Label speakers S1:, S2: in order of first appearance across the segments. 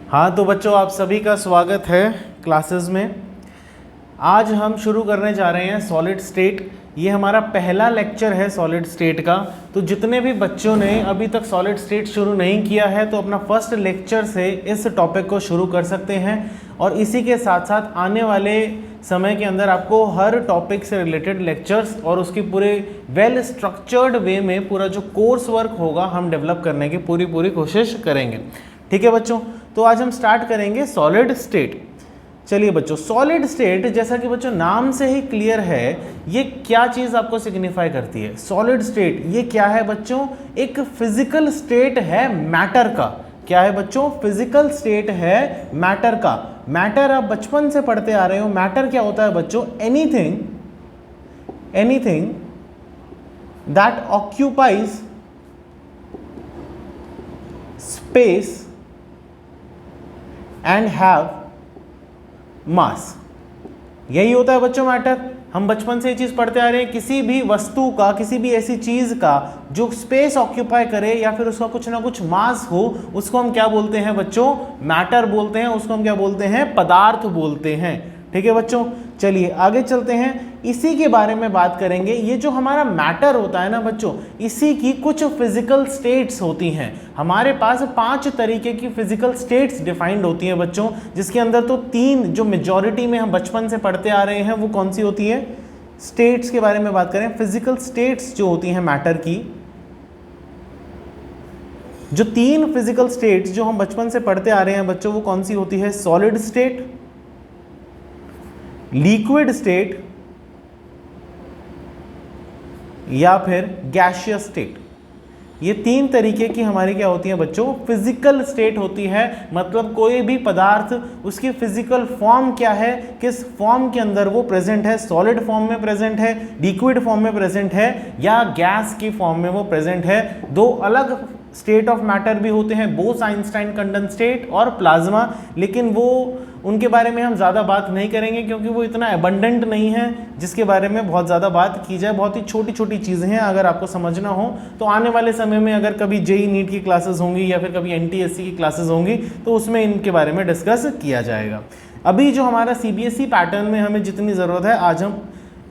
S1: हाँ तो बच्चों, आप सभी का स्वागत है क्लासेस में। आज हम शुरू करने जा रहे हैं सॉलिड स्टेट। ये हमारा पहला लेक्चर है सॉलिड स्टेट का। तो जितने भी बच्चों ने अभी तक सॉलिड स्टेट शुरू नहीं किया है तो अपना फर्स्ट लेक्चर से इस टॉपिक को शुरू कर सकते हैं, और इसी के साथ साथ आने वाले समय के अंदर आपको हर टॉपिक से रिलेटेड लेक्चर्स और उसकी पूरे वेल स्ट्रक्चर्ड वे में पूरा जो कोर्स वर्क होगा हम डेवलप करने की पूरी कोशिश करेंगे। ठीक है बच्चों, तो आज हम स्टार्ट करेंगे सॉलिड स्टेट। चलिए बच्चों, सॉलिड स्टेट जैसा कि बच्चों नाम से ही क्लियर है, ये क्या चीज़ आपको सिग्निफाई करती है। सॉलिड स्टेट ये क्या है बच्चों? एक फिजिकल स्टेट है मैटर का। क्या है बच्चों? फिजिकल स्टेट है मैटर का। मैटर आप बचपन से पढ़ते आ रहे हो। मैटर क्या होता है बच्चों? Anything that occupies space and have मास। यही होता है बच्चों मैटर। हम बचपन से ये चीज पढ़ते आ रहे हैं। किसी भी वस्तु का, किसी भी ऐसी चीज का जो स्पेस ऑक्यूपाई करे या फिर उसका कुछ ना कुछ मास हो, उसको हम क्या बोलते हैं बच्चों? मैटर बोलते हैं। उसको हम क्या बोलते हैं? पदार्थ बोलते हैं। ठीक है बच्चों, चलिए आगे चलते हैं। इसी के बारे में बात करेंगे। ये जो हमारा मैटर होता है ना बच्चों, इसी की कुछ फिजिकल स्टेट्स होती हैं। हमारे पास 5 तरीके की फिजिकल स्टेट्स डिफाइंड होती हैं बच्चों, जिसके अंदर तो 3 जो मेजॉरिटी में हम बचपन से पढ़ते आ रहे हैं वो कौन सी होती है? स्टेट्स के बारे में बात करें, फिजिकल स्टेट्स जो होती हैं मैटर की, जो 3 फिजिकल स्टेट्स जो हम बचपन से पढ़ते आ रहे हैं बच्चों, वो कौन सी होती है? सॉलिड स्टेट, लिक्विड स्टेट या फिर गैसियस स्टेट। ये 3 तरीके की हमारी क्या होती है बच्चों? फिजिकल स्टेट होती है। मतलब कोई भी पदार्थ, उसकी फिजिकल फॉर्म क्या है, किस फॉर्म के अंदर वो प्रेजेंट है, सॉलिड फॉर्म में प्रेजेंट है, लिक्विड फॉर्म में प्रेजेंट है या गैस की फॉर्म में वो प्रेजेंट है। 2 अलग स्टेट ऑफ मैटर भी होते हैं, बोस आइंस्टाइन कंडेंसेट और प्लाज्मा, लेकिन वो उनके बारे में हम ज़्यादा बात नहीं करेंगे क्योंकि वो इतना एबंडेंट नहीं है जिसके बारे में बहुत ज़्यादा बात की जाए। बहुत ही छोटी छोटी चीज़ें हैं। अगर आपको समझना हो तो आने वाले समय में अगर कभी जेई नीट की क्लासेस होंगी या फिर कभी एनटीएससी की क्लासेस होंगी तो उसमें इनके बारे में डिस्कस किया जाएगा। अभी जो हमारा सीबीएसई पैटर्न में हमें जितनी ज़रूरत है, आज हम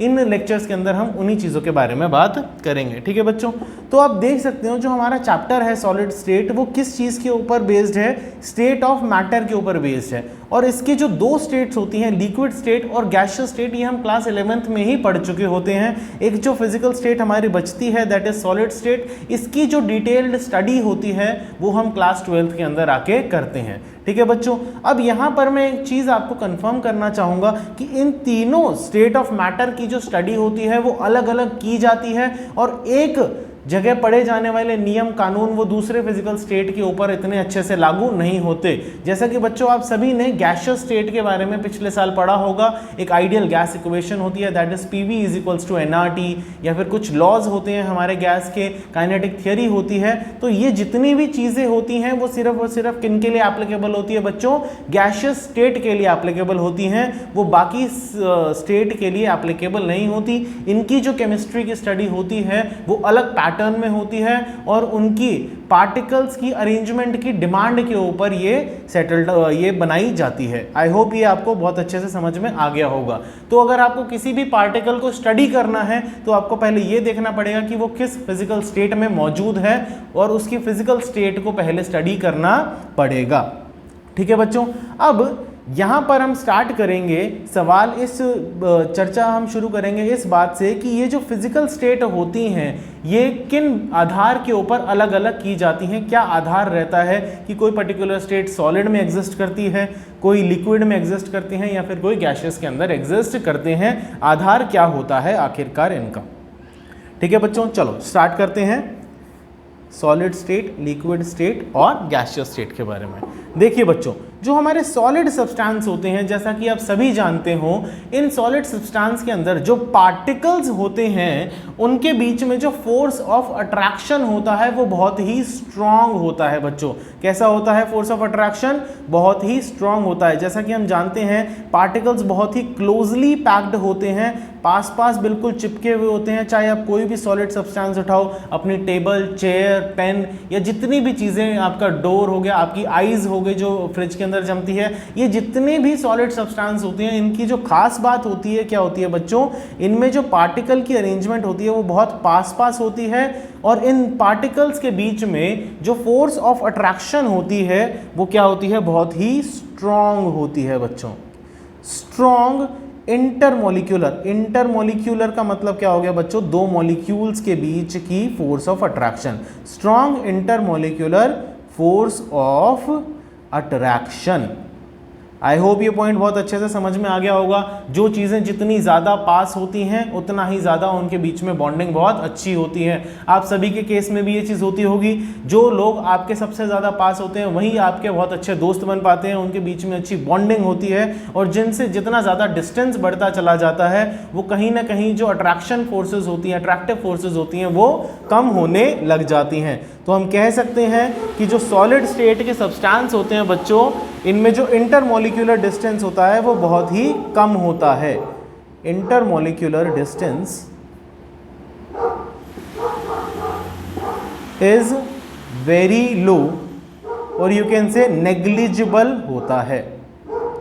S1: इन लेक्चर्स के अंदर हम उन्हीं चीज़ों के बारे में बात करेंगे। ठीक है बच्चों, तो आप देख सकते हो जो हमारा चैप्टर है सॉलिड स्टेट, वो किस चीज़ के ऊपर बेस्ड है? स्टेट ऑफ मैटर के ऊपर बेस्ड है। और इसकी जो 2 स्टेट्स होती हैं, लिक्विड स्टेट और गैसियस स्टेट, ये हम क्लास 11th में ही पढ़ चुके होते हैं। एक जो फिजिकल स्टेट हमारी बचती है दैट इज सॉलिड स्टेट, इसकी जो डिटेल्ड स्टडी होती है वो हम क्लास 12th के अंदर आके करते हैं। ठीक है बच्चों, अब यहाँ पर मैं एक चीज़ आपको कंफर्म करना चाहूँगा कि इन तीनों स्टेट ऑफ मैटर की जो स्टडी होती है वो अलग अलग की जाती है, और एक जगह पढ़े जाने वाले नियम कानून वो दूसरे फिजिकल स्टेट के ऊपर इतने अच्छे से लागू नहीं होते। जैसा कि बच्चों आप सभी ने गैसियस स्टेट के बारे में पिछले साल पढ़ा होगा। एक आइडियल गैस इक्वेशन होती है that is PV is equals to NRT, या फिर कुछ लॉज होते हैं हमारे गैस के, काइनेटिक थियरी होती है। तो ये जितनी भी चीज़ें होती हैं वो सिर्फ और सिर्फ किन के लिए एप्लीकेबल होती है बच्चों? गैसियस स्टेट के लिए एप्लीकेबल होती हैं, वो बाकी स्टेट के लिए एप्लीकेबल नहीं होती। इनकी जो केमिस्ट्री की स्टडी होती है वो अलग पैटर्न में होती है, और उनकी पार्टिकल्स की अरेंजमेंट की डिमांड के ऊपर ये बनाई जाती है। आई होप ये आपको बहुत अच्छे से समझ में आ गया होगा। तो अगर आपको किसी भी पार्टिकल को स्टडी करना है तो आपको पहले ये देखना पड़ेगा कि वो किस फिजिकल स्टेट में मौजूद है, और उसकी फिजिकल स्टेट को पहले स्टडी करना पड़ेगा। ठीक है बच्चों, अब यहाँ पर हम स्टार्ट करेंगे सवाल, इस चर्चा हम शुरू करेंगे इस बात से कि ये जो फिजिकल स्टेट होती हैं ये किन आधार के ऊपर अलग अलग की जाती हैं। क्या आधार रहता है कि कोई पर्टिकुलर स्टेट सॉलिड में एग्जिस्ट करती है, कोई लिक्विड में एग्जिस्ट करती हैं, या फिर कोई गैसियस के अंदर एग्जिस्ट करते हैं? आधार क्या होता है आखिरकार इनका? ठीक है बच्चों, चलो स्टार्ट करते हैं सॉलिड स्टेट, लिक्विड स्टेट और गैसियस स्टेट के बारे में। देखिए बच्चों, जो हमारे सॉलिड सब्सटेंस होते हैं, जैसा कि आप सभी जानते हो, इन सॉलिड सब्सटेंस के अंदर जो पार्टिकल्स होते हैं उनके बीच में जो फोर्स ऑफ अट्रैक्शन होता है वो बहुत ही स्ट्रांग होता है बच्चों। कैसा होता है फोर्स ऑफ अट्रैक्शन? बहुत ही स्ट्रांग होता है। जैसा कि हम जानते हैं पार्टिकल्स बहुत ही क्लोजली पैक्ड होते हैं, पास पास बिल्कुल चिपके हुए होते हैं। चाहे आप कोई भी सॉलिड सब्सटेंस उठाओ, अपनी टेबल, चेयर, पेन या जितनी भी चीज़ें, आपका डोर हो गया, आपकी आइज़ हो गई जो फ्रिज के अंदर जमती है, ये जितने भी सॉलिड सब्सटेंस होती हैं, इनकी जो खास बात होती है क्या होती है बच्चों, इनमें जो पार्टिकल की अरेंजमेंट होती है वो बहुत पास पास होती है और इन पार्टिकल्स के बीच में जो फोर्स ऑफ अट्रैक्शन होती है वो क्या होती है, बहुत ही स्ट्रॉन्ग होती है बच्चों। स्ट्रॉन्ग इंटरमोलिक्यूलर, इंटरमोलिक्यूलर का मतलब क्या हो गया बच्चों, दो मॉलिक्यूल्स के बीच की force of attraction. Strong intermolecular force of attraction. I hope ये पॉइंट बहुत अच्छे से समझ में आ गया होगा। जो चीज़ें जितनी ज़्यादा पास होती हैं उतना ही ज़्यादा उनके बीच में बॉन्डिंग बहुत अच्छी होती है। आप सभी के केस में भी ये चीज़ होती होगी, जो लोग आपके सबसे ज़्यादा पास होते हैं वही आपके बहुत अच्छे दोस्त बन पाते हैं, उनके बीच में अच्छी बॉन्डिंग होती है। और जिनसे जितना ज़्यादा डिस्टेंस बढ़ता चला जाता है वो कहीं ना कहीं जो अट्रैक्शन फोर्सेज होती हैं, अट्रैक्टिव फोर्सेज होती हैं, वो कम होने लग जाती हैं। तो हम कह सकते हैं कि जो सॉलिड स्टेट के सब्सटेंस होते हैं बच्चों, इनमें जो इंटरमोलिक्यूलर डिस्टेंस होता है वो बहुत ही कम होता है। Intermolecular distance is very low और यू कैन से नेग्लिजिबल होता है,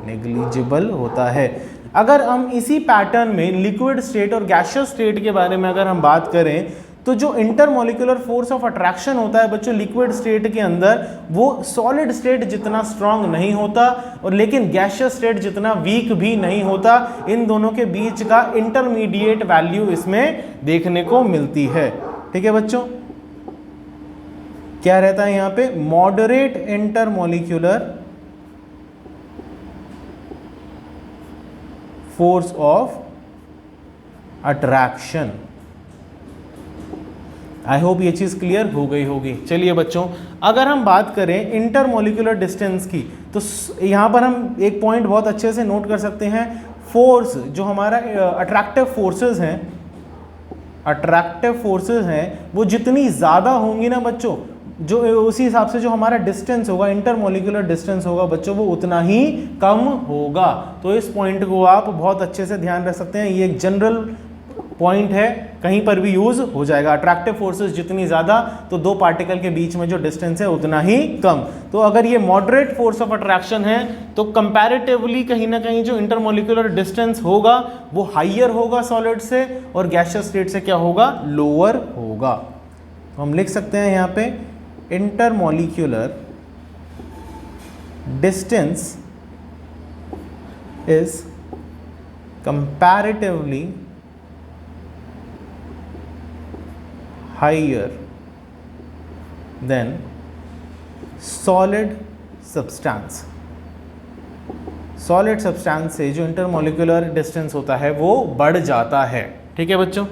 S1: नेग्लिजिबल होता है। अगर हम इसी पैटर्न में लिक्विड स्टेट और गैसियस स्टेट के बारे में अगर हम बात करें, तो जो इंटरमोलिकुलर फोर्स ऑफ अट्रैक्शन होता है बच्चों लिक्विड स्टेट के अंदर, वो सॉलिड स्टेट जितना स्ट्रांग नहीं होता और लेकिन गैसियस स्टेट जितना वीक भी नहीं होता। इन दोनों के बीच का इंटरमीडिएट वैल्यू इसमें देखने को मिलती है। ठीक है बच्चों, क्या रहता है यहां पे, moderate intermolecular force of attraction. I hope ये चीज़ क्लियर हो गई होगी। चलिए बच्चों, अगर हम बात करें इंटरमोलिकुलर डिस्टेंस की, तो यहाँ पर हम एक पॉइंट बहुत अच्छे से नोट कर सकते हैं। फोर्स जो हमारा अट्रैक्टिव फोर्सेस हैं, अट्रैक्टिव फोर्सेस हैं, वो जितनी ज़्यादा होंगी ना बच्चों, जो उसी हिसाब से जो हमारा डिस्टेंस होगा, इंटरमोलिकुलर डिस्टेंस होगा बच्चों, वो उतना ही कम होगा। तो इस पॉइंट को आप बहुत अच्छे से ध्यान रख सकते हैं। ये एक जनरल पॉइंट है, कहीं पर भी यूज हो जाएगा। अट्रैक्टिव फोर्सेस जितनी ज़्यादा तो दो पार्टिकल के बीच में जो डिस्टेंस है उतना ही कम। तो अगर ये मॉडरेट फोर्स ऑफ अट्रैक्शन है तो कंपैरेटिवली कहीं ना कहीं जो इंटरमोलिकुलर डिस्टेंस होगा वो हाइयर होगा सॉलिड से और गैसियस स्टेट से क्या होगा, लोअर होगा। तो हम लिख सकते हैं यहाँ पे intermolecular distance is comparatively higher than solid substance। Solid substance से जो इंटरमोलिकुलर डिस्टेंस होता है वो बढ़ जाता है। ठीक है बच्चों,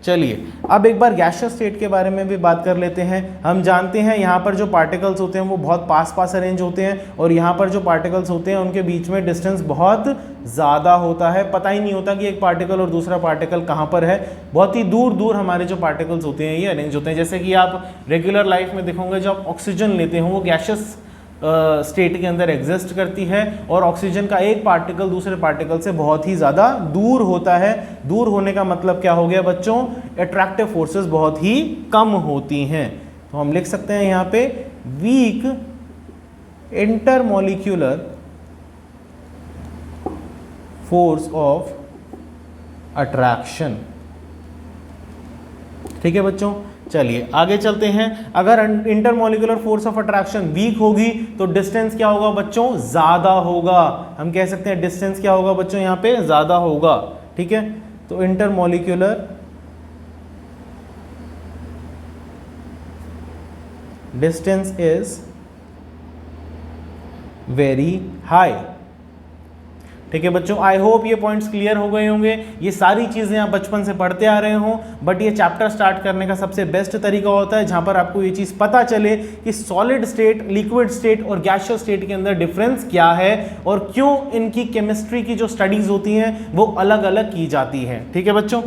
S1: चलिए अब एक बार गैसियस स्टेट के बारे में भी बात कर लेते हैं। हम जानते हैं यहाँ पर जो पार्टिकल्स होते हैं वो बहुत पास पास अरेंज होते हैं और यहाँ पर जो पार्टिकल्स होते हैं उनके बीच में डिस्टेंस बहुत ज़्यादा होता है। पता ही नहीं होता कि एक पार्टिकल और दूसरा पार्टिकल कहाँ पर है। बहुत ही दूर दूर हमारे जो पार्टिकल्स होते हैं ये अरेंज होते हैं। जैसे कि आप रेगुलर लाइफ में देखोगे, जो आप ऑक्सीजन लेते हो वो गैसियस स्टेट के अंदर एग्जिस्ट करती है और ऑक्सीजन का एक पार्टिकल दूसरे पार्टिकल से बहुत ही ज़्यादा दूर होता है। दूर होने का मतलब क्या हो गया बच्चों, अट्रैक्टिव फोर्सेस बहुत ही कम होती हैं। तो हम लिख सकते हैं यहाँ पे weak intermolecular force of attraction. ठीक है बच्चों, चलिए आगे चलते हैं। अगर intermolecular force of attraction weak होगी तो डिस्टेंस क्या होगा बच्चों, ज्यादा होगा। हम कह सकते हैं डिस्टेंस क्या होगा बच्चों, यहां पे ज्यादा होगा। ठीक है, तो intermolecular distance is very high. ठीक है बच्चों, आई होप ये पॉइंट्स क्लियर हो गए होंगे। ये सारी चीज़ें आप बचपन से पढ़ते आ रहे हो, बट ये चैप्टर स्टार्ट करने का सबसे बेस्ट तरीका होता है जहां पर आपको ये चीज़ पता चले कि सॉलिड स्टेट, लिक्विड स्टेट और गैसियस स्टेट के अंदर डिफरेंस क्या है और क्यों इनकी केमिस्ट्री की जो स्टडीज़ होती हैं वो अलग अलग की जाती हैं। ठीक है बच्चों,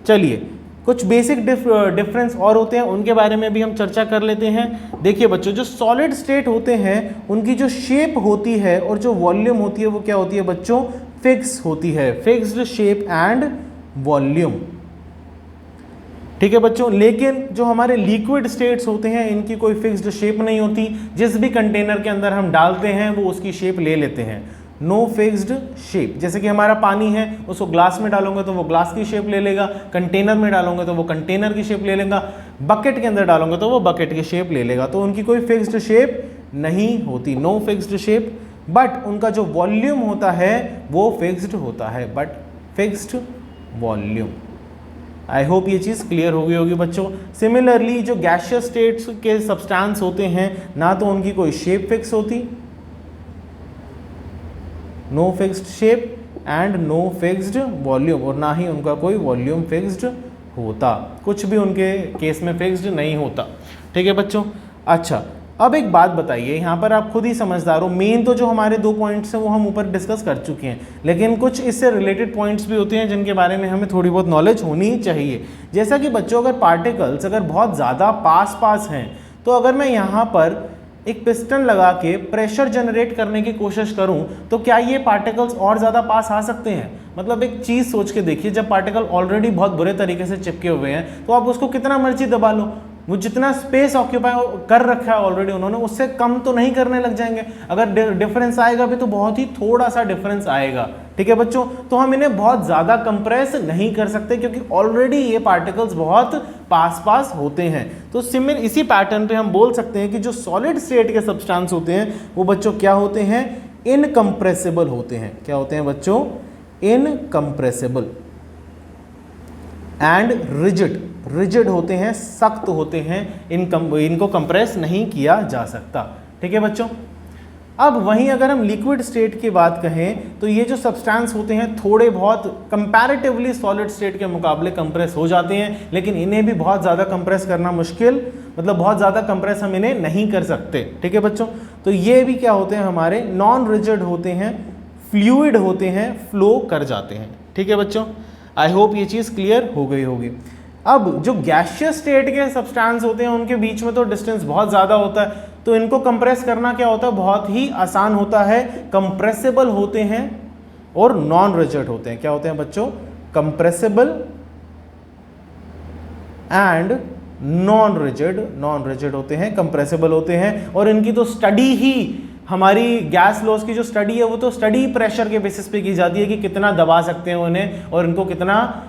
S1: चलिए कुछ बेसिक डिफरेंस और होते हैं, उनके बारे में भी हम चर्चा कर लेते हैं। देखिए बच्चों, जो सॉलिड स्टेट होते हैं उनकी जो शेप होती है और जो वॉल्यूम होती है वो क्या होती है बच्चों, फिक्स होती है। Fixed shape and volume. ठीक है बच्चों, लेकिन जो हमारे लिक्विड स्टेट्स होते हैं इनकी कोई फिक्स्ड शेप नहीं होती, जिस भी कंटेनर के अंदर हम डालते हैं वो उसकी शेप ले लेते हैं, नो फिक्स्ड शेप। जैसे कि हमारा पानी है, उसको ग्लास में डालोगे तो वो ग्लास की शेप ले लेगा, कंटेनर में डालोगे तो वो कंटेनर की शेप ले लेगा, बकेट के अंदर डालोगे तो वो बकेट की शेप ले लेगा। तो उनकी कोई फिक्स्ड शेप नहीं होती, नो फिक्स्ड शेप, बट उनका जो वॉल्यूम होता है वो फिक्स्ड होता है, but fixed volume. I hope ये चीज़ क्लियर हो गई होगी बच्चों। सिमिलरली जो गैसियस स्टेट्स के सब्सटेंस होते हैं, ना तो उनकी कोई शेप फिक्स होती, no fixed shape and no fixed volume, और ना ही उनका कोई वॉल्यूम फिक्स्ड होता, कुछ भी उनके केस में फिक्स्ड नहीं होता। ठीक है बच्चों। अच्छा, अब एक बात बताइए, यहाँ पर आप खुद ही समझदार हो, मेन तो जो हमारे 2 पॉइंट्स हैं वो हम ऊपर डिस्कस कर चुके हैं, लेकिन कुछ इससे रिलेटेड पॉइंट्स भी होते हैं जिनके बारे में हमें थोड़ी बहुत नॉलेज होनी ही चाहिए। जैसा कि बच्चों, अगर पार्टिकल्स अगर बहुत ज़्यादा पास हैं, तो अगर मैं यहाँ पर एक पिस्टन लगा के प्रेशर जनरेट करने की कोशिश करूं तो क्या ये पार्टिकल्स और ज़्यादा पास आ सकते हैं? मतलब एक चीज़ सोच के देखिए, जब पार्टिकल ऑलरेडी बहुत बुरे तरीके से चिपके हुए हैं तो आप उसको कितना मर्जी दबा लो, वो जितना स्पेस ऑक्यूपाई कर रखा है ऑलरेडी उन्होंने, उससे कम तो नहीं करने लग जाएंगे। अगर डिफरेंस आएगा भी तो बहुत ही थोड़ा सा डिफरेंस आएगा। ठीक है बच्चों, तो हम इन्हें बहुत ज़्यादा कंप्रेस नहीं कर सकते क्योंकि ऑलरेडी ये पार्टिकल्स बहुत पास होते हैं। तो सिमिलर इसी पैटर्न पे हम बोल सकते हैं कि जो सॉलिड स्टेट के सब्सटेंस होते हैं वो बच्चों क्या होते हैं? इनकम्प्रेसिबल होते हैं। क्या होते हैं बच्चों? इनकम्प्रेसिबल एंड रिजिड होते हैं, सख्त होते हैं, इनको कंप्रेस नहीं किया जा सकता। ठीक है बच्चों। अब वहीं अगर हम लिक्विड स्टेट की बात कहें तो ये जो सब्सटेंस होते हैं थोड़े बहुत कंपैरेटिवली सॉलिड स्टेट के मुकाबले कंप्रेस हो जाते हैं, लेकिन इन्हें भी बहुत ज़्यादा कंप्रेस करना मुश्किल, मतलब बहुत ज़्यादा कंप्रेस हम इन्हें नहीं कर सकते। ठीक है बच्चों। तो ये भी क्या होते हैं? हमारे नॉन रिजिड होते हैं, फ्लूइड होते हैं, फ्लो कर जाते हैं। ठीक है बच्चों। आई होप ये चीज़ क्लियर हो गई होगी। अब जो गैसियस स्टेट के सब्सटेंस होते हैं उनके बीच में तो डिस्टेंस बहुत ज़्यादा होता है, तो इनको कंप्रेस करना क्या होता है? बहुत ही आसान होता है। कंप्रेसिबल होते हैं और नॉन रिजिड होते हैं। क्या होते हैं बच्चों? कंप्रेसिबल एंड नॉन रिजिड होते हैं, कंप्रेसिबल होते हैं। और इनकी तो स्टडी ही, हमारी गैस लॉस की जो स्टडी है वो तो स्टडी प्रेशर के बेसिस पे की जाती है कि कितना दबा सकते हैं उन्हें और इनको कितना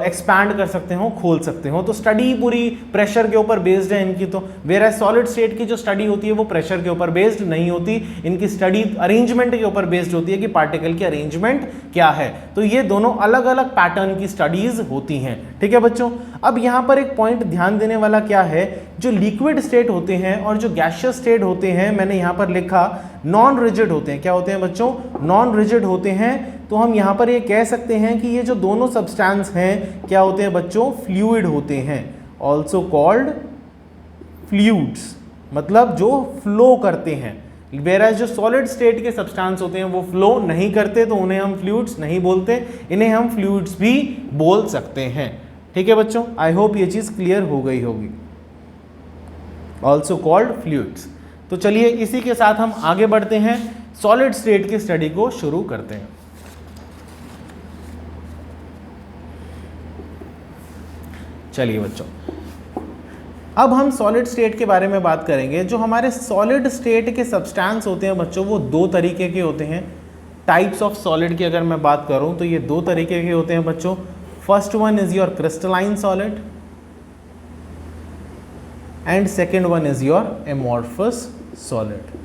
S1: एक्सपैंड कर सकते हो, खोल सकते हो। तो स्टडी पूरी प्रेशर के ऊपर बेस्ड है इनकी। तो वेयर सॉलिड स्टेट की जो स्टडी होती है वो प्रेशर के ऊपर बेस्ड नहीं होती, इनकी स्टडी अरेंजमेंट के ऊपर बेस्ड होती है कि पार्टिकल की अरेंजमेंट क्या है। तो ये दोनों अलग अलग पैटर्न की स्टडीज होती हैं। ठीक है बच्चों। अब यहाँ पर एक पॉइंट ध्यान देने वाला क्या है, जो लिक्विड स्टेट होते हैं और जो गैसियस स्टेट होते हैं, मैंने यहाँ पर लिखा नॉन रिजिड होते हैं। क्या होते हैं बच्चों? नॉन रिजिड होते हैं। तो हम यहाँ पर ये कह सकते हैं कि ये जो दोनों सब्सटेंस हैं क्या होते हैं बच्चों? फ्लूइड होते हैं, ऑल्सो कॉल्ड फ्लूइड्स, मतलब जो फ्लो करते हैं। वेराज जो सॉलिड स्टेट के सब्सटेंस होते हैं वो फ्लो नहीं करते, तो उन्हें हम फ्लूइड्स नहीं बोलते, इन्हें हम फ्लूइड्स भी बोल सकते हैं। ठीक है बच्चों। आई होप ये चीज़ क्लियर हो गई होगी, ऑल्सो कॉल्ड फ्लूइड्स। तो चलिए इसी के साथ हम आगे बढ़ते हैं, सॉलिड स्टेट की स्टडी को शुरू करते हैं। चलिए बच्चों, अब हम सॉलिड स्टेट के बारे में बात करेंगे। जो हमारे सॉलिड स्टेट के सब्सटेंस होते हैं बच्चों वो 2 तरीके के होते हैं। टाइप्स ऑफ सॉलिड की अगर मैं बात करूं तो ये 2 तरीके के होते हैं बच्चों। First one is your crystalline solid and second one is your amorphous solid.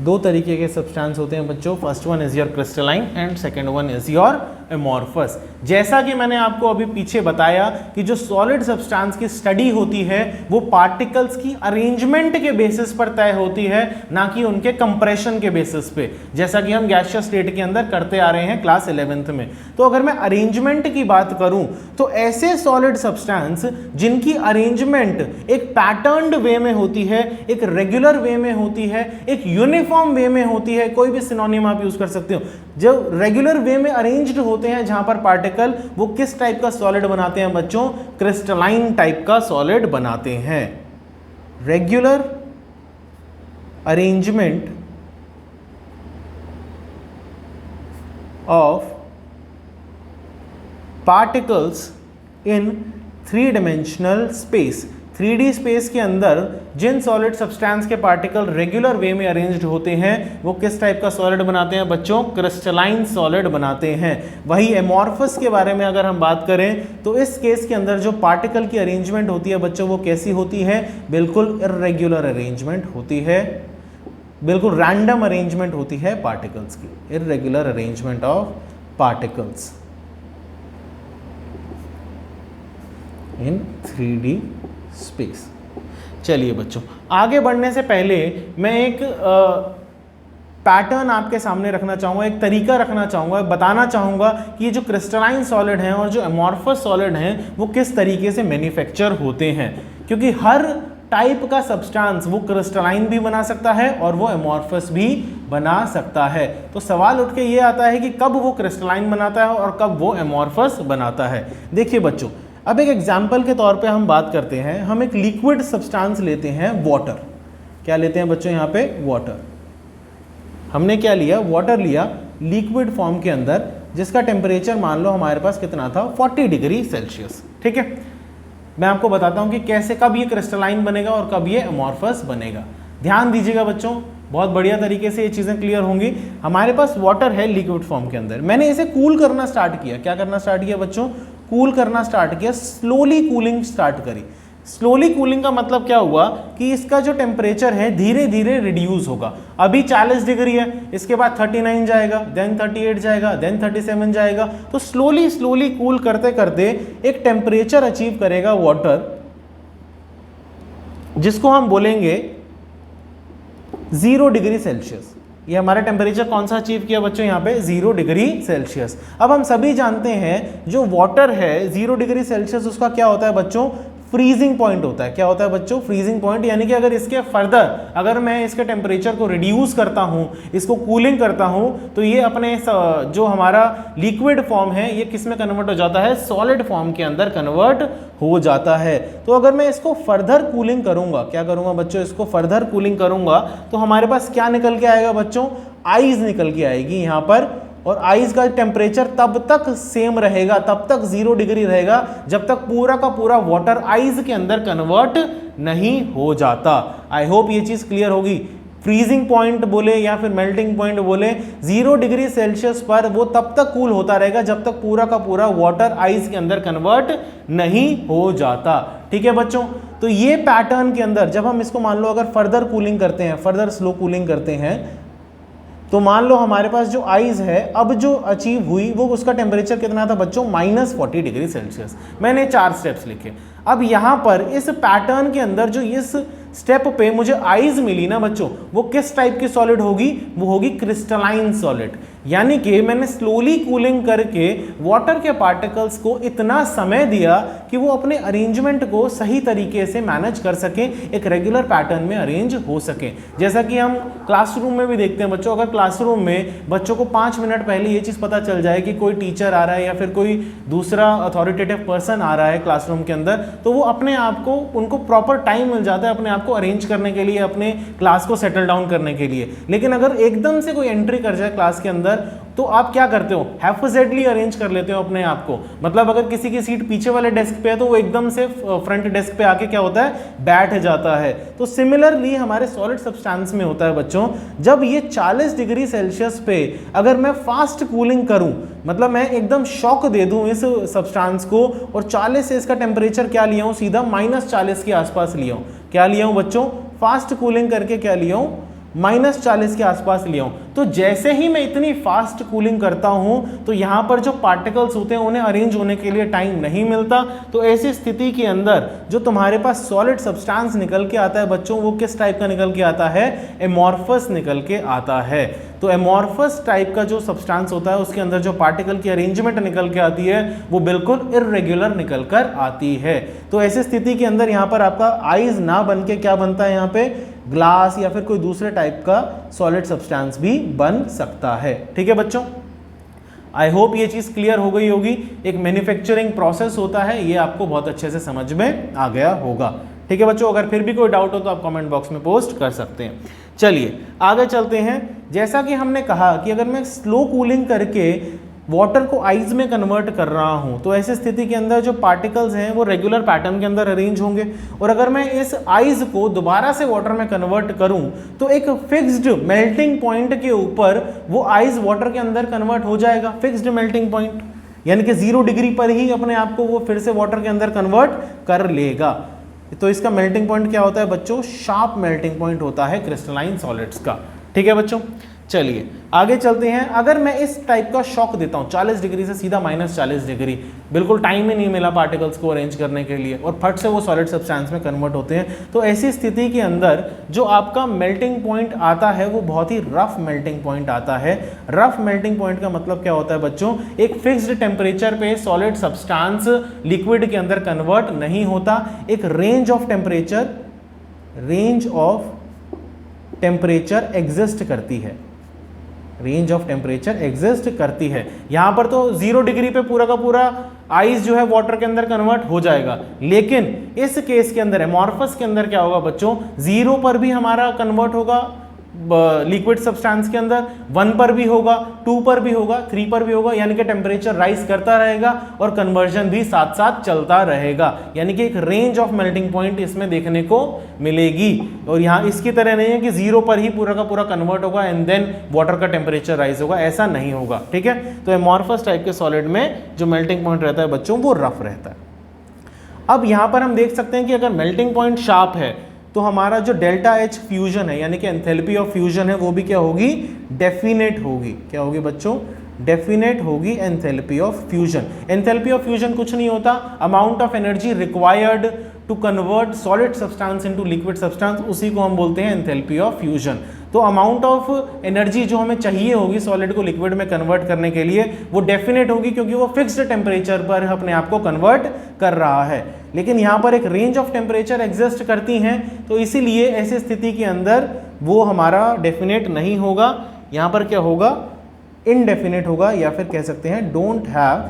S1: 2 तरीके के सब्सटेंस होते हैं बच्चों। First one is your crystalline and second one is your amorphous. जैसा कि मैंने आपको अभी पीछे बताया कि जो सॉलिड सब्सटेंस की स्टडी होती है वो पार्टिकल्स की अरेंजमेंट के बेसिस पर तय होती है, ना कि उनके कंप्रेशन के बेसिस पे, जैसा कि हम गैसियस स्टेट के अंदर करते आ रहे हैं क्लास 11th में। तो अगर मैं अरेंजमेंट की बात करूं तो ऐसे सॉलिड सब्सटेंस जिनकी अरेंजमेंट एक पैटर्न्ड वे में होती है, एक रेगुलर वे में होती है, एक यूनिफॉर्म वे में होती है, कोई भी सिनोनिम आप यूज कर सकते हो। जो रेगुलर वे में अरेंज्ड होते हैं जहां पर पार्टिकल, वो किस टाइप का सॉलिड बनाते हैं बच्चों? क्रिस्टलाइन टाइप का सॉलिड बनाते हैं। Regular arrangement of particles in 3 dimensional space. 3D space के अंदर जिन सॉलिड सब्सटेंस के पार्टिकल रेगुलर वे में अरेंज्ड होते हैं वो किस टाइप का सॉलिड बनाते हैं बच्चों? क्रिस्टलाइन सॉलिड बनाते हैं। वही एमॉर्फस के बारे में अगर हम बात करें तो इस केस के अंदर जो पार्टिकल की अरेंजमेंट होती है बच्चों वो कैसी होती है? बिल्कुल इर्रेगुलर अरेंजमेंट होती है, बिल्कुल रैंडम अरेंजमेंट होती है पार्टिकल्स की, irregular arrangement of particles in 3D space. चलिए बच्चों, आगे बढ़ने से पहले मैं एक पैटर्न आपके सामने रखना चाहूँगा, एक तरीका रखना चाहूँगा, बताना चाहूँगा कि ये जो क्रिस्टलाइन सॉलिड हैं और जो एमॉर्फस सॉलिड हैं वो किस तरीके से मैन्युफैक्चर होते हैं, क्योंकि हर टाइप का सब्सटेंस वो क्रिस्टलाइन भी बना सकता है और वो एमॉर्फस भी बना सकता है। तो सवाल उठ के ये आता है कि कब वो क्रिस्टलाइन बनाता है और कब वो एमॉर्फस बनाता है। देखिए बच्चों, अब एक एग्जाम्पल के तौर पे हम बात करते हैं, हम एक लिक्विड सब्सटेंस लेते हैं वाटर। क्या लेते हैं बच्चों यहाँ पे? वाटर। हमने क्या लिया? वाटर लिया लिक्विड फॉर्म के अंदर, जिसका टेम्परेचर मान लो हमारे पास कितना था? 40 डिग्री सेल्सियस। ठीक है, मैं आपको बताता हूँ कि कैसे, कब ये क्रिस्टलाइन बनेगा और कब ये एमॉर्फस बनेगा। ध्यान दीजिएगा बच्चों, बहुत बढ़िया तरीके से ये चीज़ें क्लियर होंगी। हमारे पास वाटर है लिक्विड फॉर्म के अंदर, मैंने इसे कूल करना स्टार्ट किया। क्या करना स्टार्ट किया बच्चों? कूल करना स्टार्ट किया, स्लोली कूलिंग स्टार्ट करी। स्लोली कूलिंग का मतलब क्या हुआ कि इसका जो टेम्परेचर है धीरे धीरे रिड्यूस होगा। अभी 40 डिग्री है, इसके बाद 39 जाएगा, देन 38 जाएगा, देन 37 जाएगा। तो स्लोली स्लोली कूल करते करते एक टेम्परेचर अचीव करेगा वाटर, जिसको हम बोलेंगे 0 डिग्री सेल्सियस। ये हमारा टेम्परेचर कौन सा अचीव किया बच्चों? यहाँ पे 0 डिग्री सेल्सियस। अब हम सभी जानते हैं जो वाटर है 0 डिग्री सेल्सियस उसका क्या होता है बच्चों? फ्रीजिंग पॉइंट होता है। क्या होता है बच्चों? Freezing point. यानी कि अगर इसके फर्दर अगर मैं इसके टेम्परेचर को रिड्यूस करता हूँ, इसको कूलिंग करता हूँ, तो ये अपने जो हमारा लिक्विड फॉर्म है ये किस में कन्वर्ट हो जाता है? सॉलिड फॉर्म के अंदर कन्वर्ट हो जाता है। तो अगर मैं इसको फर्दर कूलिंग करूंगा, क्या करूंगा बच्चों? इसको फर्दर कूलिंग करूंगा तो हमारे पास क्या निकल के आएगा बच्चों? आइस निकल के आएगी यहाँ पर। और आइस का टेम्परेचर तब तक सेम रहेगा, तब तक 0 डिग्री रहेगा जब तक पूरा का पूरा वाटर आइस के अंदर कन्वर्ट नहीं हो जाता। आई होप ये चीज क्लियर होगी। फ्रीजिंग पॉइंट बोले या फिर मेल्टिंग पॉइंट बोले, 0 डिग्री सेल्सियस पर वो तब तक कूल होता रहेगा जब तक पूरा का पूरा वाटर आइस के अंदर कन्वर्ट नहीं हो जाता। ठीक है बच्चों, तो ये पैटर्न के अंदर जब हम इसको मान लो अगर फर्दर कूलिंग करते हैं, फर्दर स्लो कूलिंग करते हैं, तो मान लो हमारे पास जो आइस है अब जो अचीव हुई वो उसका टेम्परेचर कितना था बच्चों? -40 डिग्री सेल्सियस। मैंने 4 स्टेप्स लिखे। अब यहाँ पर इस पैटर्न के अंदर जो इस स्टेप पे मुझे आइस मिली ना बच्चों, वो किस टाइप की सॉलिड होगी? वो होगी क्रिस्टलाइन सॉलिड। यानी कि मैंने स्लोली कूलिंग करके वाटर के पार्टिकल्स को इतना समय दिया कि वो अपने अरेंजमेंट को सही तरीके से मैनेज कर सकें, एक रेगुलर पैटर्न में अरेंज हो सकें। जैसा कि हम क्लासरूम में भी देखते हैं बच्चों, अगर क्लासरूम में बच्चों को 5 मिनट पहले ये चीज़ पता चल जाए कि कोई टीचर आ रहा है या फिर कोई दूसरा अथॉरिटेटिव पर्सन आ रहा है क्लासरूम के अंदर, तो वो अपने आप को, उनको प्रॉपर टाइम मिल जाता है अपने आप को अरेंज करने के लिए, अपने क्लास को सेटल डाउन करने के लिए। लेकिन अगर एकदम से कोई एंट्री कर जाए क्लास के अंदर तो आप क्या करते हो? हैफजेडली अरेंज कर लेते हो अपने आप को। मतलब अगर किसी की सीट पीछे वाले डेस्क पे है तो वो एकदम से फ्रंट डेस्क पे आके क्या होता है? बैठ जाता है। तो सिमिलरली हमारे सॉलिड सब्सटेंस में होता है बच्चों, जब ये 40 डिग्री सेल्सियस पे अगर मैं फास्ट कूलिंग करूं, मतलब मैं एकदम शॉक दे दूं इस सब्सटेंस को, और 40 से इसका टेम्परेचर क्या लिया हूं? सीधा -40 के आसपास लिया हूं। क्या लिया हूं बच्चों? फास्ट कूलिंग करके क्या लिया हूं? -40 के आसपास लिया हूं। तो जैसे ही मैं इतनी फास्ट कूलिंग करता हूं तो यहां पर जो पार्टिकल्स होते हैं उन्हें अरेंज होने के लिए टाइम नहीं मिलता। तो ऐसी स्थिति के अंदर जो तुम्हारे पास सॉलिड सब्सटेंस निकल के आता है बच्चों, वो किस टाइप का निकल के आता है? एमॉर्फस निकल के आता है। तो एमॉर्फस टाइप का जो सब्सटेंस होता है उसके अंदर जो पार्टिकल की अरेंजमेंट निकल के आती है वो बिल्कुल इर्रेगुलर निकल कर आती है। तो ऐसी स्थिति के अंदर यहाँ पर आपका आइस ना बन के क्या बनता है? यहाँ पे ग्लास या फिर कोई दूसरे टाइप का सॉलिड सब्सटेंस भी बन सकता है। ठीक है बच्चों, आई होप ये चीज क्लियर हो गई होगी। एक मैन्युफैक्चरिंग प्रोसेस होता है, ये आपको बहुत अच्छे से समझ में आ गया होगा। ठीक है बच्चों, अगर फिर भी कोई डाउट हो तो आप कमेंट बॉक्स में पोस्ट कर सकते हैं। चलिए आगे चलते हैं। जैसा कि हमने कहा कि अगर मैं स्लो कूलिंग करके वाटर को आइस में कन्वर्ट कर रहा हूं, तो ऐसी स्थिति के अंदर जो पार्टिकल्स हैं वो रेगुलर पैटर्न के अंदर अरेंज होंगे। और अगर मैं इस आइस को दोबारा से वाटर में कन्वर्ट करूं तो एक फिक्स्ड मेल्टिंग पॉइंट के ऊपर वो आइस वाटर के अंदर कन्वर्ट हो जाएगा, फिक्स्ड मेल्टिंग पॉइंट, यानी कि 0 डिग्री पर ही अपने आप को वो फिर से वाटर के अंदर कन्वर्ट कर लेगा। तो इसका मेल्टिंग पॉइंट क्या होता है बच्चों? शार्प मेल्टिंग पॉइंट होता है क्रिस्टलाइन सॉलिड्स का। ठीक है बच्चों, चलिए आगे चलते हैं। अगर मैं इस टाइप का शॉक देता हूं 40 डिग्री से सीधा -40 डिग्री, बिल्कुल टाइम ही नहीं मिला पार्टिकल्स को अरेंज करने के लिए और फट से वो सॉलिड सब्सटेंस में कन्वर्ट होते हैं, तो ऐसी स्थिति के अंदर जो आपका मेल्टिंग पॉइंट आता है वो बहुत ही रफ मेल्टिंग पॉइंट आता है। रफ मेल्टिंग पॉइंट का मतलब क्या होता है बच्चों? एक फिक्स्ड टेम्परेचर पे सॉलिड सब्सटेंस लिक्विड के अंदर कन्वर्ट नहीं होता, एक रेंज ऑफ टेम्परेचर एग्जिस्ट करती है, रेंज ऑफ टेम्परेचर एग्जिस्ट करती है। यहां पर तो 0 डिग्री पे पूरा का पूरा आइस जो है वाटर के अंदर कन्वर्ट हो जाएगा, लेकिन इस केस के अंदर एमॉर्फस के अंदर क्या होगा बच्चों? 0 पर भी हमारा कन्वर्ट होगा लिक्विड सब्सटेंस के अंदर, 1 पर भी होगा, 2 पर भी होगा, 3 पर भी होगा, यानी कि टेम्परेचर राइज करता रहेगा और कन्वर्जन भी साथ साथ चलता रहेगा, यानी कि एक रेंज ऑफ मेल्टिंग पॉइंट इसमें देखने को मिलेगी। और यहाँ इसकी तरह नहीं है कि 0 पर ही पूरा का पूरा कन्वर्ट होगा एंड देन वाटर का टेम्परेचर राइज होगा, ऐसा नहीं होगा। ठीक है, तो एमॉर्फस टाइप के सॉलिड में जो मेल्टिंग पॉइंट रहता है बच्चों वो रफ रहता है। अब यहाँ पर हम देख सकते हैं कि अगर मेल्टिंग पॉइंट शार्प है तो हमारा जो डेल्टा एच फ्यूजन है यानी कि एंथैल्पी ऑफ फ्यूजन है वो भी क्या होगी? डेफिनेट होगी। क्या होगी बच्चों? डेफिनेट होगी enthalpy of fusion. Enthalpy of fusion कुछ नहीं होता, amount of energy required to convert solid substance into liquid substance, उसी को हम बोलते हैं एंथैल्पी ऑफ फ्यूजन। तो अमाउंट ऑफ एनर्जी जो हमें चाहिए होगी सॉलिड को लिक्विड में कन्वर्ट करने के लिए वो डेफिनेट होगी, क्योंकि वो फिक्स्ड टेम्परेचर पर अपने आप को कन्वर्ट कर रहा है। लेकिन यहाँ पर एक रेंज ऑफ टेम्परेचर एग्जिस्ट करती हैं, तो इसीलिए ऐसी स्थिति के अंदर वो हमारा डेफिनेट नहीं होगा। यहाँ पर क्या होगा? इनडेफिनेट होगा, या फिर कह सकते हैं don't have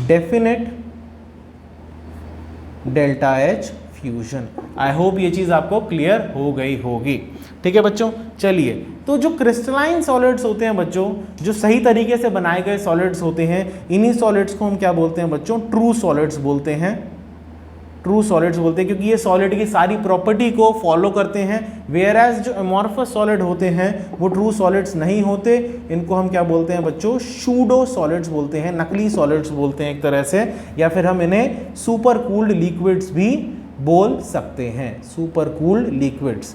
S1: definite delta H fusion. I hope ये चीज आपको क्लियर हो गई होगी। ठीक है बच्चों, चलिए तो जो क्रिस्टलाइन सॉलिड्स होते हैं बच्चों, जो सही तरीके से बनाए गए सॉलिड्स होते हैं, इन्हीं सॉलिड्स को हम क्या बोलते हैं बच्चों? ट्रू सॉलिड्स बोलते हैं। ट्रू सॉलिड्स बोलते हैं क्योंकि ये सॉलिड की सारी प्रॉपर्टी को फॉलो करते हैं, वेयर एज जो एमॉर्फस सॉलिड होते हैं वो ट्रू सॉलिड्स नहीं होते। इनको हम क्या बोलते हैं बच्चों? सूडो सॉलिड्स बोलते हैं, नकली सॉलिड्स बोलते हैं एक तरह से, या फिर हम इन्हें सुपर कूल्ड लिक्विड्स भी बोल सकते हैं। Super cooled liquids.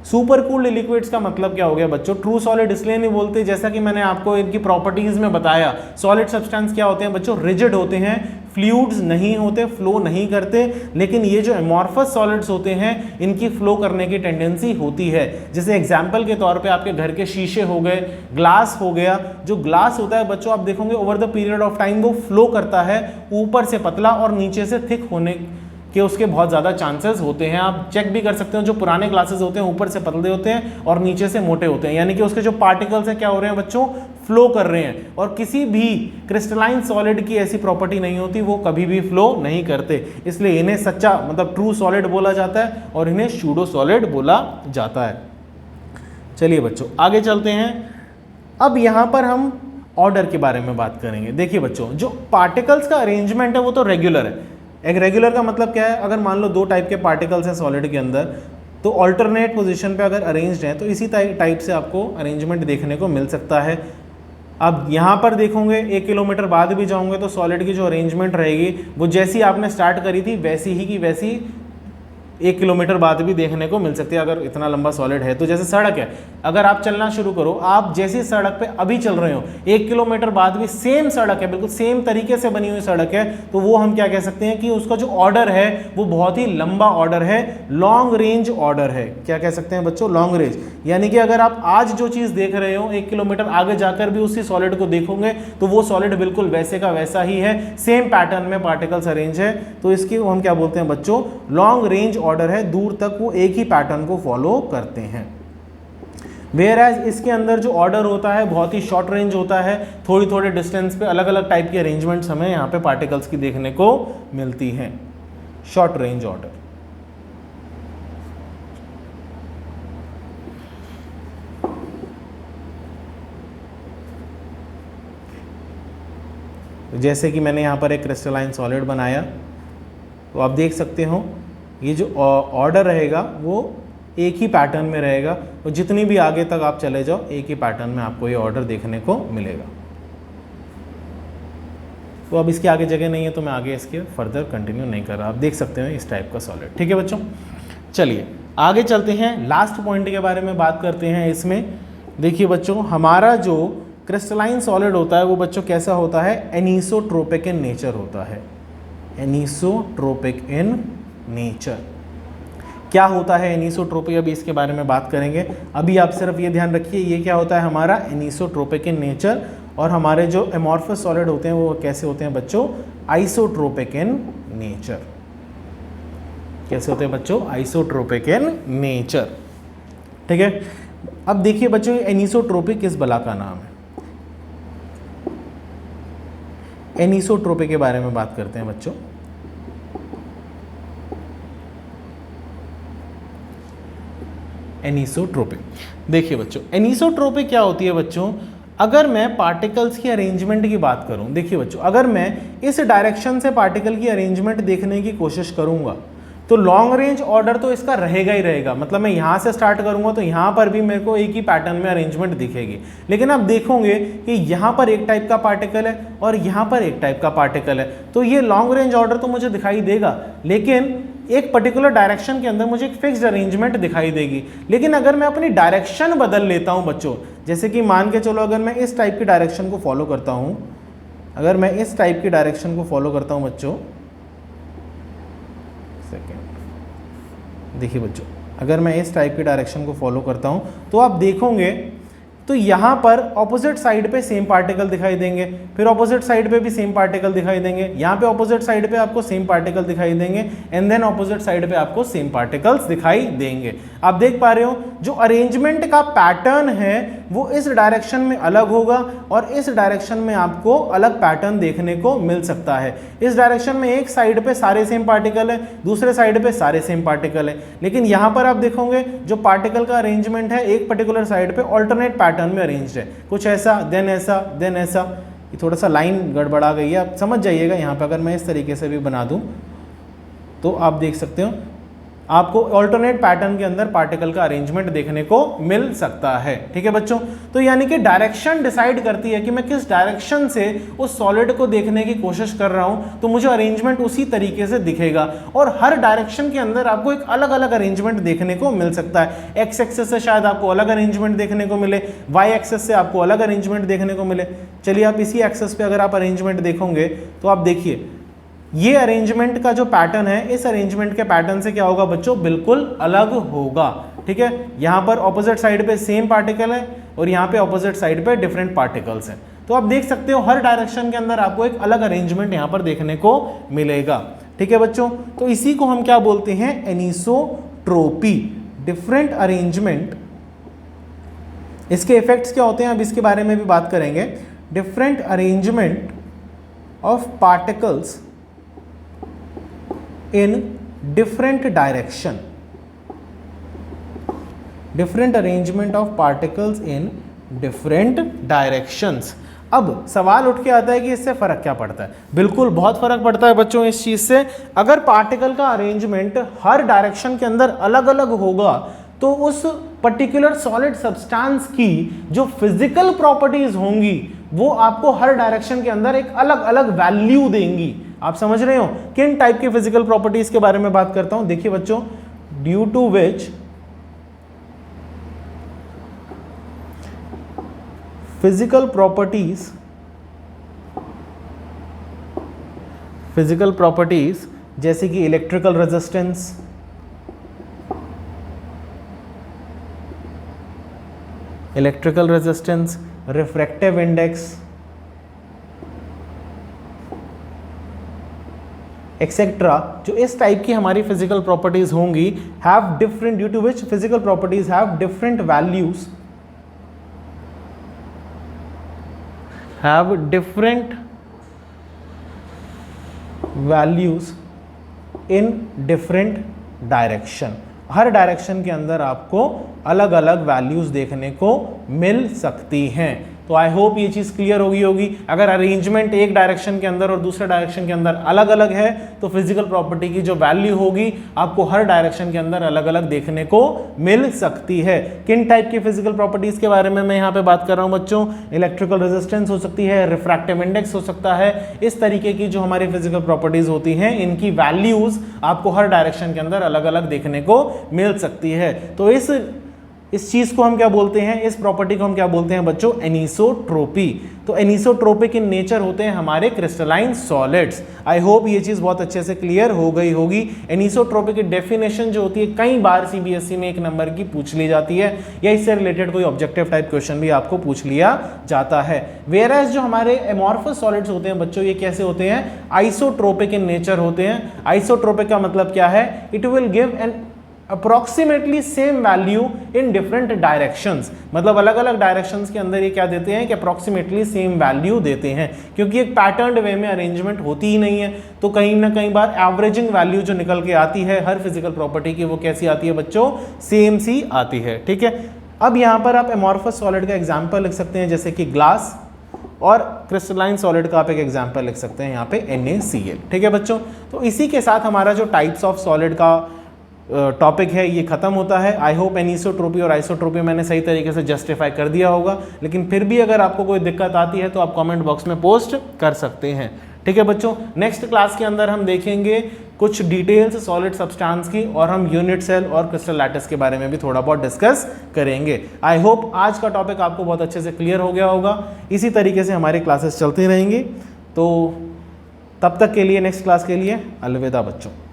S1: Super cooled liquids का मतलब क्या हो गया बच्चों? ट्रू सॉलिड इसलिए नहीं बोलते, जैसा कि मैंने आपको इनकी प्रॉपर्टीज में बताया, सॉलिड सब्सटेंस क्या होते हैं बच्चों? रिजिड होते हैं, फ्लूइड्स नहीं होते, फ्लो नहीं करते। लेकिन ये जो एमॉर्फस सॉलिड्स होते हैं इनकी फ्लो करने की टेंडेंसी होती है। जैसे एग्जांपल के तौर पे आपके घर के शीशे हो गए, ग्लास हो गया। जो ग्लास होता है बच्चों आप देखोगे over the period of time वो फ्लो करता है, ऊपर से पतला और नीचे से थिक होने के उसके बहुत ज़्यादा चांसेस होते हैं। आप चेक भी कर सकते हो, जो पुराने ग्लासेस होते हैं ऊपर से पतले होते हैं और नीचे से मोटे होते हैं, यानी कि उसके जो पार्टिकल्स हैं क्या हो रहे हैं बच्चों? फ्लो कर रहे हैं। और किसी भी क्रिस्टलाइन सॉलिड की ऐसी प्रॉपर्टी नहीं होती, वो कभी भी फ्लो नहीं करते, इसलिए इन्हें सच्चा मतलब ट्रू सॉलिड बोला जाता है और इन्हें सूडो सॉलिड बोला जाता है। चलिए बच्चों आगे चलते हैं। अब यहाँ पर हम ऑर्डर के बारे में बात करेंगे। देखिए बच्चों, जो पार्टिकल्स का अरेंजमेंट है वो तो रेगुलर है। एक रेगुलर का मतलब क्या है? अगर मान लो 2 टाइप के पार्टिकल्स हैं सॉलिड के अंदर, तो ऑल्टरनेट पोजीशन पे अगर अरेंज्ड हैं तो इसी टाइप से आपको अरेंजमेंट देखने को मिल सकता है। अब यहाँ पर देखोगे 1 किलोमीटर बाद भी जाओगे तो सॉलिड की जो अरेंजमेंट रहेगी वो जैसी आपने स्टार्ट करी थी वैसी ही की वैसी 1 किलोमीटर बाद भी देखने को मिल सकती है, अगर इतना लंबा सॉलिड है तो। जैसे सड़क है, अगर आप चलना शुरू करो, आप जैसी सड़क पे अभी चल रहे हो 1 किलोमीटर बाद भी सेम सड़क है, बिल्कुल सेम तरीके से बनी हुई सड़क है, तो वो हम क्या कह सकते हैं कि उसका जो ऑर्डर है वो बहुत ही लंबा ऑर्डर है, लॉन्ग रेंज ऑर्डर है। क्या कह सकते हैं बच्चों? Long range. यानी कि अगर आप आज जो चीज़ देख रहे हो 1 किलोमीटर आगे जाकर भी उसी सॉलिड को देखोगे तो वो सॉलिड बिल्कुल वैसे का वैसा ही है, सेम पैटर्न में पार्टिकल्स अरेंज है, तो इसकी हम क्या बोलते हैं बच्चों? लॉन्ग रेंज ऑर्डर है, दूर तक वो एक ही पैटर्न को फॉलो करते हैं। वेयर एज इसके अंदर जो ऑर्डर होता है बहुत ही शॉर्ट रेंज होता है, थोड़ी थोड़े डिस्टेंस पे अलग अलग टाइप की अरेंजमेंट्स हमें यहाँ पे पार्टिकल्स की देखने को मिलती हैं। Short range order. जैसे कि मैंने यहाँ पर एक क्रिस्टलाइन सॉलिड बनाया, तो आप देख सकते हो ये जो ऑर्डर रहेगा वो एक ही पैटर्न में रहेगा, और जितनी भी आगे तक आप चले जाओ एक ही पैटर्न में आपको ये ऑर्डर देखने को मिलेगा। तो अब इसके आगे जगह नहीं है तो मैं आगे इसके फर्दर कंटिन्यू नहीं कर रहा, आप देख सकते हो इस टाइप का सॉलिड। ठीक है बच्चों, चलिए आगे चलते हैं, लास्ट पॉइंट के बारे में बात करते हैं। इसमें देखिए बच्चों, हमारा जो क्रिस्टलाइन सॉलिड होता है वो बच्चों कैसा होता है, एनीसोट्रोपिक इन नेचर होता है। एनीसोट्रोपिक इन नेचर क्या होता है एनीसोट्रोपिक, अभी इसके बारे में बात करेंगे। अभी आप सिर्फ ये ध्यान रखिए ये क्या होता है हमारा एनीसोट्रोपिक इन नेचर, और हमारे जो एमॉर्फस सॉलिड होते हैं वो कैसे होते हैं बच्चों, आइसोट्रोपिक इन नेचर। कैसे होते हैं बच्चों, आइसोट्रोपिक इन नेचर। ठीक है, अब देखिए बच्चों एनीसोट्रोपिक किस बला का नाम है। एनीसोट्रोपिक के बारे में बात करते हैं बच्चों। एनीसोट्रोपिक, देखिए बच्चों एनीसोट्रोपिक क्या होती है बच्चों, अगर मैं पार्टिकल्स की अरेंजमेंट की बात करूं, देखिए बच्चों अगर मैं इस डायरेक्शन से पार्टिकल की अरेंजमेंट देखने की कोशिश करूंगा तो लॉन्ग रेंज ऑर्डर तो इसका रहेगा ही रहेगा। मतलब मैं यहाँ से स्टार्ट करूंगा तो यहाँ पर भी मेरे को एक ही पैटर्न में अरेंजमेंट दिखेगी, लेकिन आप देखोगे कि यहाँ पर एक टाइप का पार्टिकल है और यहाँ पर एक टाइप का पार्टिकल है, तो ये लॉन्ग रेंज ऑर्डर तो मुझे दिखाई देगा, लेकिन एक पर्टिकुलर डायरेक्शन के अंदर मुझे एक फिक्स्ड अरेंजमेंट दिखाई देगी। लेकिन अगर मैं अपनी डायरेक्शन बदल लेता हूँ बच्चों, जैसे कि मान के चलो अगर मैं इस टाइप की डायरेक्शन को फॉलो करता हूँ, अगर मैं इस टाइप की डायरेक्शन को फॉलो करता हूँ बच्चों, देखिए बच्चों अगर मैं इस टाइप की डायरेक्शन को फॉलो करता हूं तो आप देखोगे तो यहाँ पर ऑपोजिट साइड पे सेम पार्टिकल दिखाई देंगे, फिर ऑपोजिट साइड पे भी सेम पार्टिकल दिखाई देंगे, यहाँ पे ऑपोजिट साइड पे आपको सेम पार्टिकल दिखाई देंगे, एंड देन ऑपोजिट साइड पे आपको सेम पार्टिकल्स दिखाई देंगे। आप देख पा रहे हो जो अरेंजमेंट का पैटर्न है वो इस डायरेक्शन में अलग होगा और इस डायरेक्शन में आपको अलग पैटर्न देखने को मिल सकता है। इस डायरेक्शन में एक साइड पे सारे सेम पार्टिकल है, दूसरे साइड पे सारे सेम पार्टिकल है, लेकिन यहाँ पर आप देखोगे जो पार्टिकल का अरेंजमेंट है एक पर्टिकुलर साइड पे ऑल्टरनेट पैटर्न में अरेंज्ड है, कुछ ऐसा देन ऐसा देन ऐसा। ये थोड़ा सा लाइन गड़बड़ा गई है, आप समझ जाइएगा। यहाँ पे अगर मैं इस तरीके से भी बना दूं तो आप देख सकते हो आपको ऑल्टरनेट पैटर्न के अंदर पार्टिकल का अरेंजमेंट देखने को मिल सकता है। ठीक है बच्चों, तो यानी कि डायरेक्शन डिसाइड करती है कि मैं किस डायरेक्शन से उस सॉलिड को देखने की कोशिश कर रहा हूं, तो मुझे अरेंजमेंट उसी तरीके से दिखेगा। और हर डायरेक्शन के अंदर आपको एक अलग अलग अरेंजमेंट देखने को मिल सकता है। एक्स एक्सेस से शायद आपको अलग अरेंजमेंट देखने को मिले, वाई एक्सेस से आपको अलग अरेंजमेंट देखने को मिले। चलिए आप इसी एक्सेस पे अगर आप अरेंजमेंट देखोगे तो आप देखिए ये अरेंजमेंट का जो पैटर्न है इस अरेंजमेंट के पैटर्न से क्या होगा बच्चों, बिल्कुल अलग होगा। ठीक है, यहाँ पर ऑपोजिट साइड पे सेम पार्टिकल है और यहाँ पे ऑपोजिट साइड पे डिफरेंट पार्टिकल्स हैं। तो आप देख सकते हो हर डायरेक्शन के अंदर आपको एक अलग अरेंजमेंट यहाँ पर देखने को मिलेगा। ठीक है बच्चों, तो इसी को हम क्या बोलते हैं, एनीसोट्रोपी, डिफरेंट अरेंजमेंट। इसके इफेक्ट्स क्या होते हैं अब इसके बारे में भी बात करेंगे। Different arrangement of particles in different direction, different arrangement of particles in different directions। अब सवाल उठ के आता है कि इससे फर्क क्या पड़ता है। बिल्कुल बहुत फर्क पड़ता है बच्चों इस चीज से। अगर पार्टिकल का अरेंजमेंट हर डायरेक्शन के अंदर अलग अलग होगा तो उस पर्टिकुलर सॉलिड सब्सटेंस की जो फिजिकल प्रॉपर्टीज होंगी वो आपको हर डायरेक्शन के अंदर एक अलग अलग वैल्यू देंगी। आप समझ रहे हो किन टाइप की फिजिकल प्रॉपर्टीज के बारे में बात करता हूं। देखिए बच्चों, due to which physical properties जैसे कि electrical resistance, refractive index etcetera, जो इस टाइप की हमारी फिजिकल प्रॉपर्टीज होंगी, have different, due to which physical properties have different values in different direction. हर डायरेक्शन के अंदर आपको अलग अलग वैल्यूज देखने को मिल सकती हैं। तो आई होप ये चीज़ क्लियर होगी। अगर अरेंजमेंट एक डायरेक्शन के अंदर और दूसरे डायरेक्शन के अंदर अलग अलग है तो फिजिकल प्रॉपर्टी की जो वैल्यू होगी आपको हर डायरेक्शन के अंदर अलग अलग देखने को मिल सकती है। किन टाइप की फिजिकल प्रॉपर्टीज के बारे में मैं यहाँ पे बात कर रहा हूँ बच्चों? इलेक्ट्रिकल रेजिस्टेंस हो सकती है, रिफ्रैक्टिव इंडेक्स हो सकता है। इस तरीके की जो हमारी फिजिकल प्रॉपर्टीज होती हैं इनकी वैल्यूज आपको हर डायरेक्शन के अंदर अलग अलग देखने को मिल सकती है। तो इस चीज को हम क्या बोलते हैं, इस प्रॉपर्टी को हम क्या बोलते हैं बच्चों? एनिसोट्रोपी। तो एनिसोट्रोपिक इन नेचर होते हैं हमारे क्रिस्टलाइन सॉलिड्स। आई होप ये चीज बहुत अच्छे से क्लियर हो गई होगी। एनिसोट्रोपिक की डेफिनेशन जो होती है कई बार सीबीएसई में 1 नंबर की पूछ ली जाती है या इससे रिलेटेड कोई ऑब्जेक्टिव टाइप क्वेश्चन भी आपको पूछ लिया जाता है। वेयरएज जो हमारे एमॉर्फस सॉलिड्स होते हैं बच्चों, ये कैसे होते हैं? आइसोट्रोपिक इन नेचर होते हैं। आइसोट्रोपिक का मतलब क्या है? It will give an approximately same value in different directions. मतलब अलग अलग डायरेक्शंस के अंदर ये क्या देते हैं कि अप्रोक्सीमेटली सेम वैल्यू देते हैं, क्योंकि एक पैटर्न्ड वे में अरेंजमेंट होती ही नहीं है। तो कहीं ना कहीं बार एवरेजिंग वैल्यू जो निकल के आती है हर फिजिकल प्रॉपर्टी की, वो कैसी आती है बच्चों? सेम सी आती है। ठीक है, अब यहाँ पर आप एमॉर्फस सॉलिड का एग्जाम्पल लिख सकते हैं जैसे कि ग्लास, और क्रिस्टलाइन सॉलिड का आप एक एग्जाम्पल लिख सकते हैं यहाँ पे NaCl। ठीक है बच्चों, तो इसी के साथ हमारा जो टाइप्स ऑफ सॉलिड का टॉपिक है ये खत्म होता है। आई होप एनिसोट्रोपी और आइसोट्रोपी मैंने सही तरीके से जस्टिफाई कर दिया होगा, लेकिन फिर भी अगर आपको कोई दिक्कत आती है तो आप कमेंट बॉक्स में पोस्ट कर सकते हैं। ठीक है बच्चों, नेक्स्ट क्लास के अंदर हम देखेंगे कुछ डिटेल्स सॉलिड सब्सटेंस की, और हम यूनिट सेल और क्रिस्टल लैटिस के बारे में भी थोड़ा बहुत डिस्कस करेंगे। आई होप आज का टॉपिक आपको बहुत अच्छे से क्लियर हो गया होगा। इसी तरीके से हमारी क्लासेस चलती रहेंगी। तो तब तक के लिए, नेक्स्ट क्लास के लिए अलविदा बच्चों।